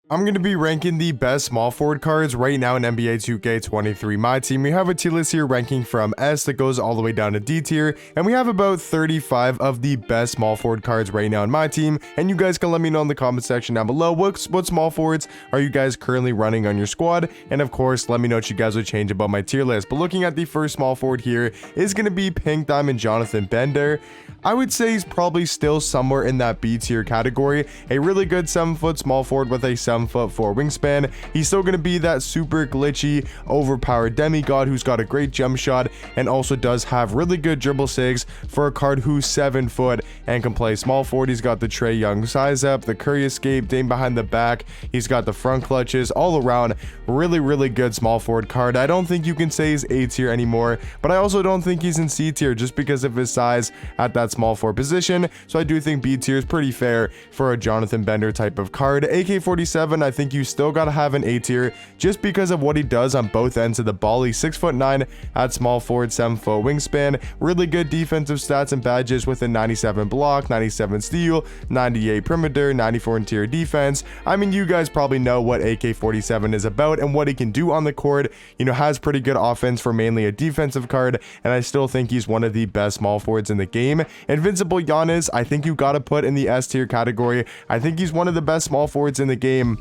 I'm going to be ranking the best small forward cards right now in NBA 2K23 My Team. We have a tier list here ranking from S that goes all the way down to D tier, and we have about 35 of the best small forward cards right now in my team. And you guys can let me know in the comment section down below what small forwards are you guys currently running on your squad, and of course let me know what you guys would change about my tier list. But looking at the first small forward here is going to be Pink Diamond Jonathan Bender. I would say he's probably still somewhere in that B tier category. A really good 7-foot small forward with a 7'4" wingspan. He's still going to be that super glitchy, overpowered demigod who's got a great jump shot and also does have really good dribble sigs for a card who's 7 foot and can play small forward. He's got the Trae Young size up, the Curry escape, Dame behind the back. He's got the front clutches, all around really good small forward card. I don't think you can say he's A tier anymore, but I also don't think he's in C tier just because of his size at that small forward position. So I do think B tier is pretty fair for a Jonathan Bender type of card. AK-47, I think you still gotta have an A tier just because of what he does on both ends of the ball. He's 6'9" at small forward, 7-foot wingspan, really good defensive stats and badges with a 97 block, 97 steal, 98 perimeter, 94 interior defense. I mean, you guys probably know what AK-47 is about and what he can do on the court. You know, has pretty good offense for mainly a defensive card, and I still think he's one of the best small forwards in the game. Invincible Giannis, I think you gotta put in the S tier category. I think he's one of the best small forwards in the game,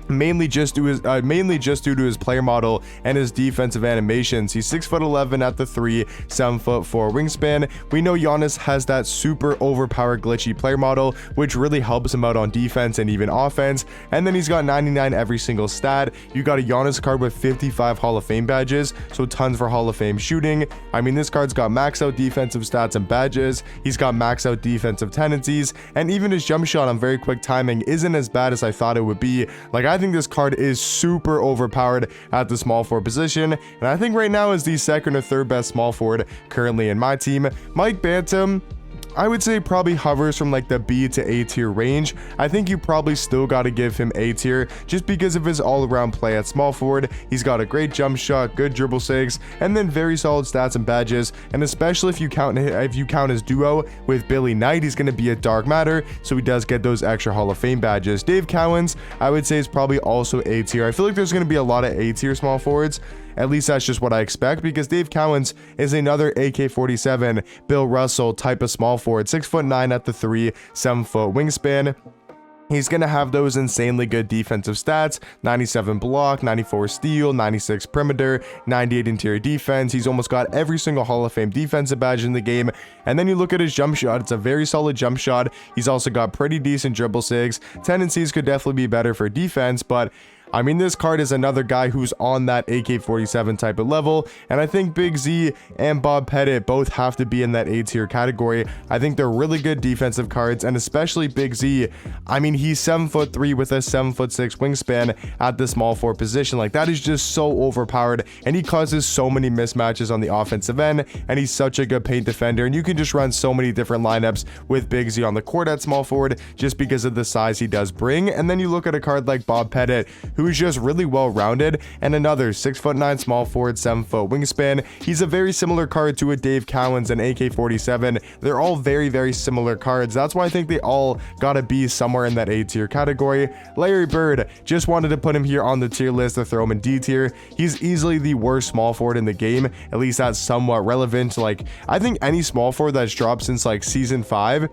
mainly just due to his player model and his defensive animations. He's 6'11" at the 3, 7'4" wingspan. We know Giannis has that super overpowered glitchy player model, which really helps him out on defense and even offense. And then he's got 99 every single stat. You got a Giannis card with 55 Hall of Fame badges, so tons for Hall of Fame shooting. I mean, this card's got max out defensive stats and badges. He's got max out defensive tendencies, and even his jump shot on very quick timing isn't as bad as I thought it would be. Like, I think this card is super overpowered at the small forward position, and I think right now is the second or third best small forward currently in my team. Mike Bantam, I would say probably hovers from like the B to A tier range. I think you probably still got to give him A tier just because of his all-around play at small forward. He's got a great jump shot, good dribble sigs, and then very solid stats and badges. And especially if you count his duo with Billy Knight, he's going to be a dark matter, so he does get those extra Hall of Fame badges. Dave Cowens, I would say, is probably also A tier. I feel like there's going to be a lot of A tier small forwards. At least that's just what I expect, because Dave Cowens is another AK-47 Bill Russell type of small forward, 6'9" at the 3, 7-foot wingspan. He's going to have those insanely good defensive stats, 97 block, 94 steal, 96 perimeter, 98 interior defense. He's almost got every single Hall of Fame defensive badge in the game. And then you look at his jump shot, it's a very solid jump shot. He's also got pretty decent dribble sigs. Tendencies could definitely be better for defense, but I mean, this card is another guy who's on that AK-47 type of level, and I think Big Z and Bob Pettit both have to be in that A tier category. I think they're really good defensive cards, and especially Big Z. I mean, he's 7'3" with a 7'6" wingspan at the small forward position. Like, that is just so overpowered, and he causes so many mismatches on the offensive end, and he's such a good paint defender, and you can just run so many different lineups with Big Z on the court at small forward just because of the size he does bring. And then you look at a card like Bob Pettit, who's just really well rounded, and another 6'9" small forward, 7-foot wingspan. He's a very similar card to a Dave Cowens and AK-47. They're all very similar cards. That's why I think they all gotta be somewhere in that A tier category. Larry Bird, just wanted to put him here on the tier list to throw him in D tier. He's easily the worst small forward in the game. At least that's somewhat relevant. Like, I think any small forward that's dropped since like season 5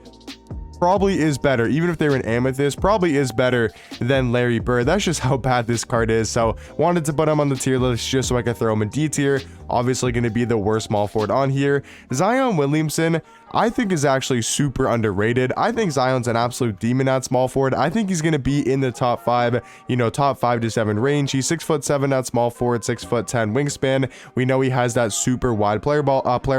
probably is better, even if they're in Amethyst, probably is better than Larry Bird. That's just how bad this card is. So wanted to put him on the tier list just so I could throw him in D tier. Obviously going to be the worst small forward on here. Zion Williamson, I think, is actually super underrated. I think Zion's an absolute demon at small forward. I think he's going to be in the top 5, you know, top 5 to 7 range. He's 6'7" at small forward, 6'10" wingspan. We know he has that super wide player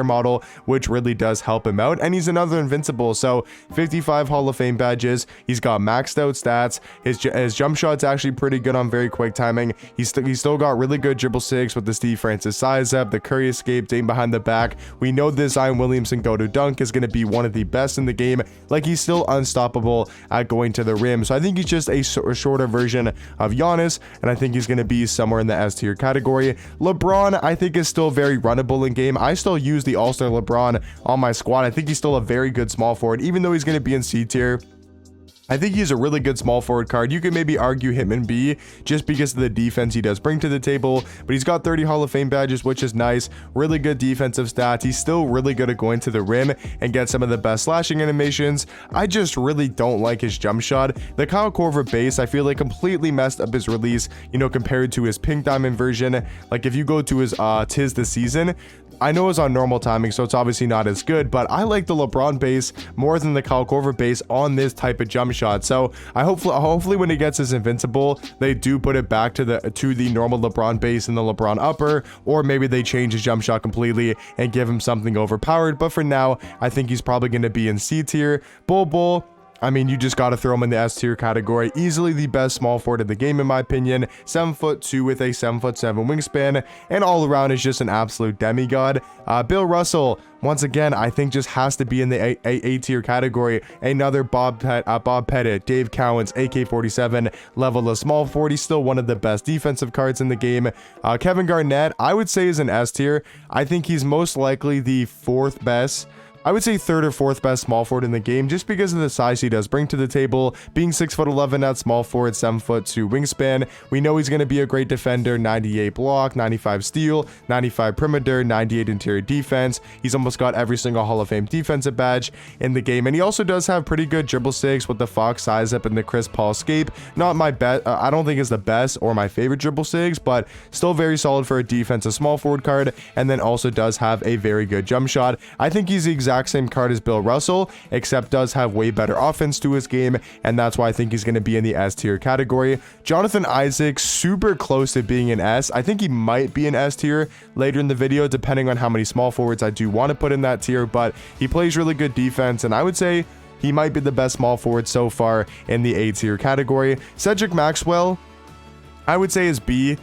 model, which really does help him out. And he's another invincible. So 55 Hall of Fame badges. He's got maxed out stats. His jump shot's actually pretty good on very quick timing. He's still got really good dribble sigs with the Steve Francis size up, the Curry escape, Dame behind the back. We know this Zion Williamson go to dunk is going to be one of the best in the game. Like, he's still unstoppable at going to the rim. So I think he's just a shorter version of Giannis, and I think he's going to be somewhere in the S tier category. LeBron, I think, is still very runnable in game. I still use the All-Star LeBron on my squad. I think he's still a very good small forward, even though he's going to be in C tier. I think he's a really good small forward card. You could maybe argue him in B just because of the defense he does bring to the table, but he's got 30 Hall of Fame badges, which is nice. Really good defensive stats. He's still really good at going to the rim and get some of the best slashing animations. I just really don't like his jump shot. The Kyle Korver base, I feel like completely messed up his release, you know, compared to his pink diamond version. Like if you go to his Tis the Season, I know it's on normal timing, so it's obviously not as good, but I like the LeBron base more than the Kyle Korver base on this type of jump shot. So I hopefully when he gets his invincible, they do put it back to the normal LeBron base and the LeBron upper, or maybe they change his jump shot completely and give him something overpowered. But for now, I think he's probably going to be in C tier. Bull. I mean, you just got to throw him in the S tier category. Easily the best small forward of the game, in my opinion. 7'2" with a 7'7" wingspan, and all around is just an absolute demigod. Bill Russell, once again, I think just has to be in the A tier category. Another Bob Pettit, Dave Cowens, AK-47 level of small forward. He's still one of the best defensive cards in the game. Kevin Garnett, I would say is an S tier. I think he's most likely the fourth best. I would say third or fourth best small forward in the game just because of the size he does bring to the table. Being 6'11" at small forward, 7'2" wingspan. We know he's going to be a great defender. 98 block, 95 steal, 95 perimeter, 98 interior defense. He's almost got every single Hall of Fame defensive badge in the game. And he also does have pretty good dribble sigs with the Fox size up and the Chris Paul escape. Not my best. I don't think it's the best or my favorite dribble sigs, but still very solid for a defensive small forward card. And then also does have a very good jump shot. I think he's the exact same card as Bill Russell, except does have way better offense to his game, and that's why I think he's going to be in the S tier category. Jonathan Isaac, super close to being an S. I think he might be an S tier later in the video, depending on how many small forwards I do want to put in that tier, but he plays really good defense, and I would say he might be the best small forward so far in the A tier category. Cedric Maxwell, I would say is B.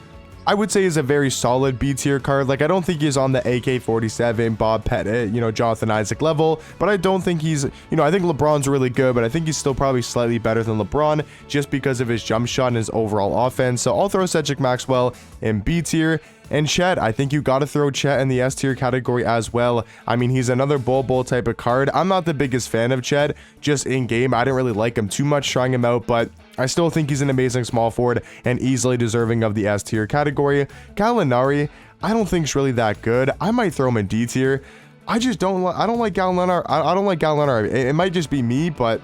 I would say is a very solid B tier card. Like, I don't think he's on the AK-47, Bob Pettit, you know, Jonathan Isaac level, but I don't think he's, you know, I think LeBron's really good, but I think he's still probably slightly better than LeBron just because of his jump shot and his overall offense. So I'll throw Cedric Maxwell in B tier. And Chet, I think you got to throw Chet in the S tier category as well. I mean, he's another bull type of card. I'm not the biggest fan of Chet, just in game. I didn't really like him too much trying him out, but I still think he's an amazing small forward and easily deserving of the S tier category. Gallinari, I don't think is really that good. I might throw him in D tier. I don't like Gallinari. I don't like Gallinari. It might just be me, but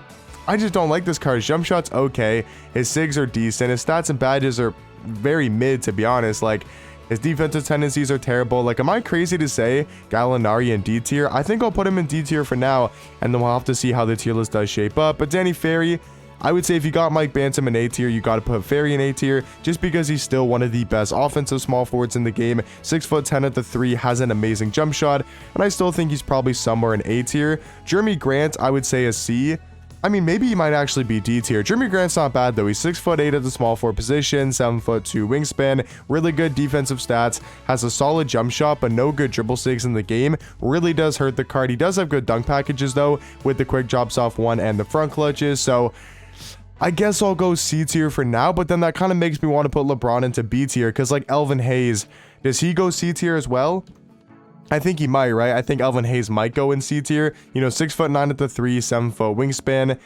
I just don't like this card. His jump shot's okay. His sigs are decent. His stats and badges are very mid, to be honest. Like, his defensive tendencies are terrible. Like, am I crazy to say Gallinari in D tier? I think I'll put him in D tier for now, and then we'll have to see how the tier list does shape up. But Danny Ferry, I would say if you got Mike Bantam in A tier, you got to put Ferry in A tier just because he's still one of the best offensive small forwards in the game. 6'10" at the 3, has an amazing jump shot, and I still think he's probably somewhere in A tier. Jeremy Grant, I would say a C. I mean, maybe he might actually be D tier. Jeremy Grant's not bad though. He's 6'8" at the small forward position, 7'2" wingspan, really good defensive stats, has a solid jump shot, but no good dribble sigs in the game. Really does hurt the card. He does have good dunk packages though, with the quick drops off one and the front clutches. So I guess I'll go C tier for now, but then that kind of makes me want to put LeBron into B tier, because like Elvin Hayes, does he go C tier as well? I think he might, right? I think Elvin Hayes might go in C tier. You know, 6'9" at the 3, 7-foot wingspan.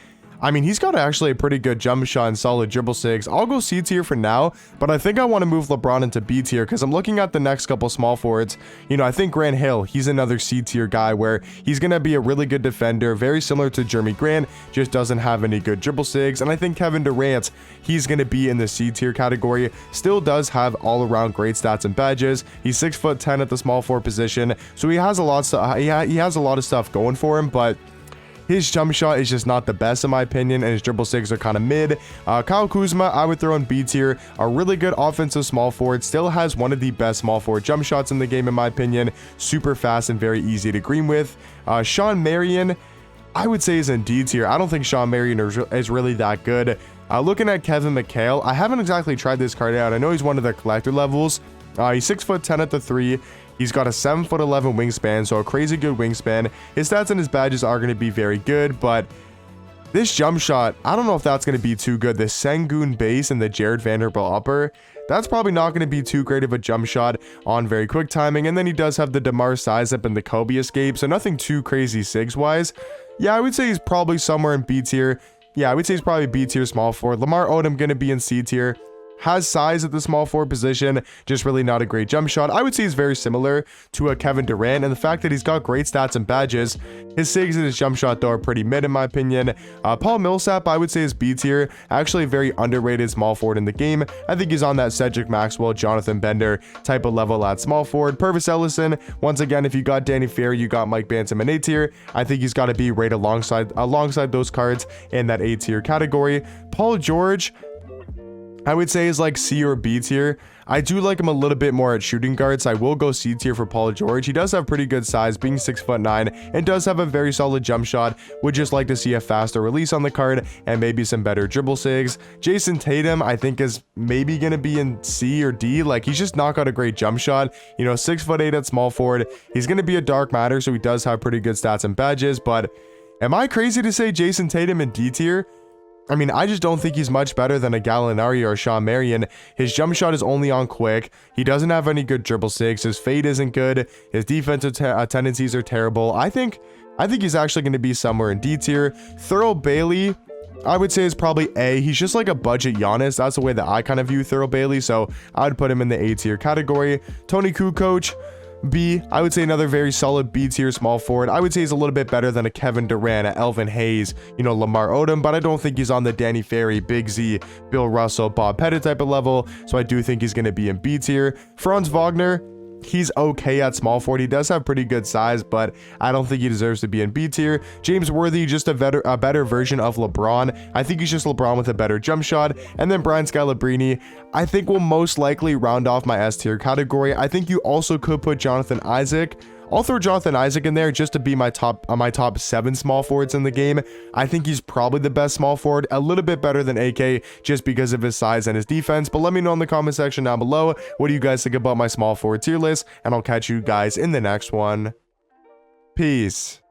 I mean, he's got actually a pretty good jump shot and solid dribble sigs. I'll go C tier for now, but I think I want to move LeBron into B tier because I'm looking at the next couple small forwards. You know, I think Grant Hill, he's another C tier guy where he's going to be a really good defender, very similar to Jeremy Grant, just doesn't have any good dribble sigs. And I think Kevin Durant, he's going to be in the C tier category, still does have all around great stats and badges. He's 6'10" at the small forward position, so he has a lot of he has a lot of stuff going for him, but his jump shot is just not the best in my opinion, and his dribble sigs are kind of mid. Kyle Kuzma, I would throw in B tier. A really good offensive small forward, still has one of the best small forward jump shots in the game in my opinion. Super fast and very easy to green with. Sean Marion, I would say is in D tier. I don't think Sean Marion is really that good. Looking at Kevin McHale, I haven't exactly tried this card out. I know he's one of the collector levels. He's 6'10" at the 3. He's got a 7'11" wingspan, so a crazy good wingspan. His stats and his badges are going to be very good, but this jump shot, I don't know if that's going to be too good. The Sengun base and the Jared Vanderbilt upper, that's probably not going to be too great of a jump shot on very quick timing. And then he does have the DeMar size up and the Kobe escape, so nothing too crazy sigs wise. Yeah, I would say he's probably somewhere in B tier. Yeah, I would say he's probably B tier small forward. Lamar Odom going to be in C tier. Has size at the small forward position, just really not a great jump shot. I would say he's very similar to a Kevin Durant, and the fact that he's got great stats and badges. His SIGs and his jump shot, though, are pretty mid in my opinion. Paul Millsap, I would say, is B tier. Actually, a very underrated small forward in the game. I think he's on that Cedric Maxwell, Jonathan Bender type of level at small forward. Purvis Ellison, once again, if you got Danny Ferry, you got Mike Bantam in A tier. I think he's got to be right alongside those cards in that A tier category. Paul George, I would say is like C or B tier. I do like him a little bit more at shooting guards. I will go C tier for Paul George. He does have pretty good size, being 6'9", and does have a very solid jump shot. Would just like to see a faster release on the card and maybe some better dribble sigs. Jason Tatum, I think, is maybe going to be in C or D. Like, he's just not got a great jump shot. You know, 6'8" at small forward. He's going to be a dark matter, so he does have pretty good stats and badges. But am I crazy to say Jason Tatum in D tier? I mean, I just don't think he's much better than a Gallinari or a Sean Marion. His jump shot is only on quick. He doesn't have any good dribble sigs. His fade isn't good. His defensive tendencies are terrible. I think he's actually going to be somewhere in D tier. Thurl Bailey, I would say, is probably A. He's just like a budget Giannis. That's the way that I kind of view Thurl Bailey, so I would put him in the A tier category. Tony Kukoc, B. I would say another very solid B tier small forward. I would say he's a little bit better than a Kevin Durant, a Elvin Hayes, you know, Lamar Odom, but I don't think he's on the Danny Ferry, Big Z, Bill Russell, Bob Pettit type of level, so I do think he's going to be in B tier. Franz Wagner, he's okay at small forward. He does have pretty good size, but I don't think he deserves to be in B tier. James Worthy, just a better version of LeBron. I think he's just LeBron with a better jump shot. And then Brian Scalabrine, I think, will most likely round off my S tier category. I think you also could put Jonathan Isaac. I'll throw Jonathan Isaac in there just to be my top 7 small forwards in the game. I think he's probably the best small forward, a little bit better than AK just because of his size and his defense. But let me know in the comment section down below, what do you guys think about my small forward tier list? And I'll catch you guys in the next one. Peace.